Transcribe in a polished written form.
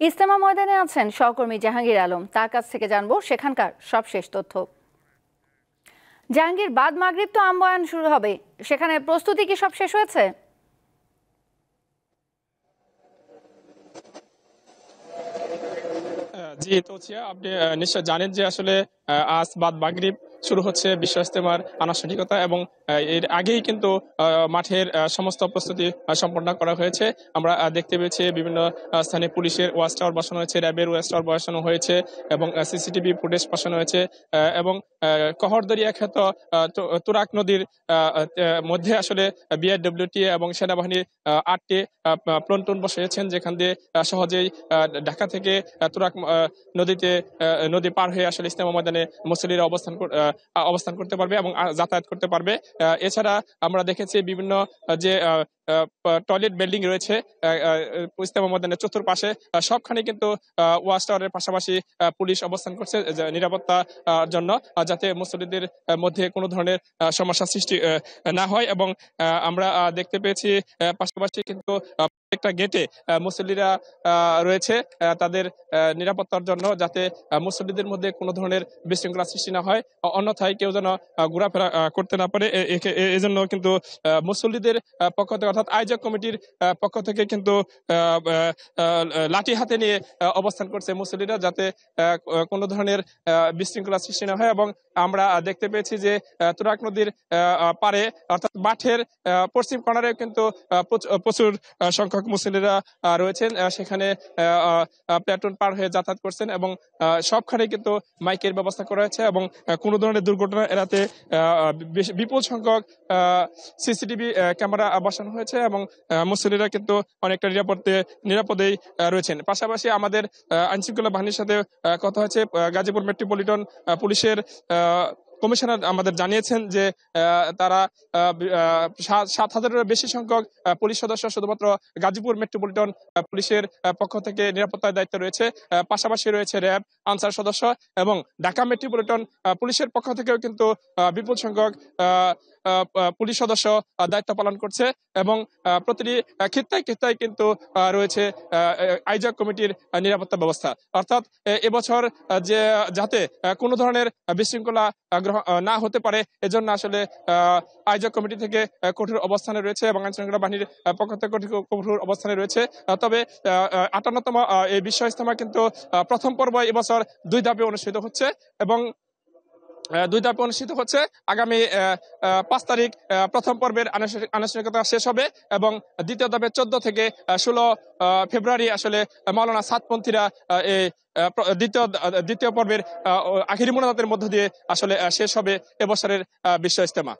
ইজতেমা ময়দানে আছেন সহকর্মী জাহাঙ্গীর আলম, তার কাছ থেকে জানবো সেখানকার সবশেষ তথ্য। জাহাঙ্গীর, বাদ মাগরিব তো আমবয়ান শুরু হবে, সেখানে প্রস্তুতি কি সব শেষ হয়েছে? জি তোছিয়া, আপনি নিশ্চয় জানেন যে আসলে আজ বাদ মাগরিব শুরু হচ্ছে বিশ্ব ইজতেমার আনুষ্ঠানিকতা এবং এর আগেই কিন্তু মাঠের সমস্ত প্রস্তুতি সম্পন্ন করা হয়েছে। আমরা দেখতে পেয়েছি বিভিন্ন স্থানে পুলিশের ওয়াচ টাওয়ার বসানো হয়েছে, র্যাবের ওয়াচ টাওয়ার বসানো হয়েছে এবং সিসিটিভি ফুটেজ বসানো হয়েছে এবং কহরদরিয়া খ্যাত তুরাগ নদীর মধ্যে আসলে বিআরডব্লিউটি এবং সেনাবাহিনীর ৮টি প্লন্টন বসিয়েছেন, যেখান দিয়ে সহজেই ঢাকা থেকে তুরাগ নদী পার হয়ে আসলে ইজতেমা ময়দানে মুসল্লিরা অবস্থান করতে পারবে এবং যাতায়াত করতে পারবে। এছাড়া আমরা দেখেছি বিভিন্ন যে টয়লেট বিল্ডিং রয়েছে ইজতেমা ময়দানের চতুর্পাশে, সবখানে কিন্তু ওয়াচ টাওয়ারের পাশাপাশি পুলিশ অবস্থান করছে নিরাপত্তার জন্য, যাতে মুসল্লিদের মধ্যে কোনো ধরনের সমস্যা সৃষ্টি না হয়। এবং আমরা দেখতে পেয়েছি পাশাপাশি কিন্তু প্রত্যেকটা গেটে মুসল্লিরা রয়েছে তাদের নিরাপত্তার জন্য, যাতে মুসল্লিদের মধ্যে কোনো ধরনের বিশৃঙ্খলা সৃষ্টি না হয়, অন্যথায় কেউ যেন ঘোরাফেরা করতে না পারে। এজন্য কিন্তু মুসল্লিদের পক্ষ থেকে অর্থাৎ আয়োজক কমিটির পক্ষ থেকে কিন্তু লাঠি হাতে নিয়ে অবস্থান করছে মুসল্লিরা, যাতে কোনো ধরনের বিশৃঙ্খলা সৃষ্টি না হয়। এবং আমরা দেখতে পেয়েছি যে তুরাগ নদীর পারে অর্থাৎ মাঠের পশ্চিম কর্নারে কিন্তু প্রচুর সংখ্যক মুসল্লিরা রয়েছেন, সেখানে প্ল্যাটুন পার হয়ে যাতায়াত করছেন এবং সবখানে কিন্তু মাইকের ব্যবস্থা করা হয়েছে এবং কোনো ধরনের দুর্ঘটনা এড়াতে বিপুল সংখ্যক সিসিটিভি ক্যামেরা বসানো হয়েছে এবং মুসল্লিরা কিন্তু অনেকটা নিরাপদেই রয়েছেন। পাশাপাশি আমাদের আইনশৃঙ্খলা বাহিনীর সাথে কথা হয়েছে। গাজীপুর মেট্রোপলিটন পুলিশের কমিশনার আমাদের জানিয়েছেন যে তারা 7,000-এর বেশি সংখ্যক পুলিশ সদস্য শুধুমাত্র গাজীপুর মেট্রোপলিটন পুলিশের পক্ষ থেকে নিরাপত্তার দায়িত্ব রয়েছে। পাশাপাশি রয়েছে র্যাব, আনসার সদস্য এবং ঢাকা মেট্রোপলিটন পুলিশের পক্ষ থেকেও কিন্তু বিপুল সংখ্যক পুলিশ সদস্য দায়িত্ব পালন করছে এবং প্রতিটি ক্ষেত্রায় কিন্তু রয়েছে আয়োজক কমিটির নিরাপত্তা ব্যবস্থা। অর্থাৎ এবছর যাতে কোনো ধরনের বিশৃঙ্খলা না হতে পারে, এজন্য আসলে আয়োজক কমিটি থেকে কঠোর অবস্থানে রয়েছে এবং আইনশৃঙ্খলা বাহিনীর পক্ষ থেকে কঠোর অবস্থানে রয়েছে। তবে 58তম এই বিশ্ব ইজতেমা কিন্তু প্রথম পর্ব এবছর 2 ধাপে অনুষ্ঠিত হচ্ছে এবং 2 ধাপে অনুষ্ঠিত হচ্ছে। আগামী 5 তারিখ প্রথম পর্বের আনুষ্ঠানিকতা শেষ হবে এবং দ্বিতীয় ধাপে 14 থেকে 16 ফেব্রুয়ারি আসলে মাওলানা সাদপন্থীরা এই দ্বিতীয় পর্বের আখিরি মোনাজাতের মধ্য দিয়ে আসলে শেষ হবে এবছরের বিশ্ব ইজতেমা।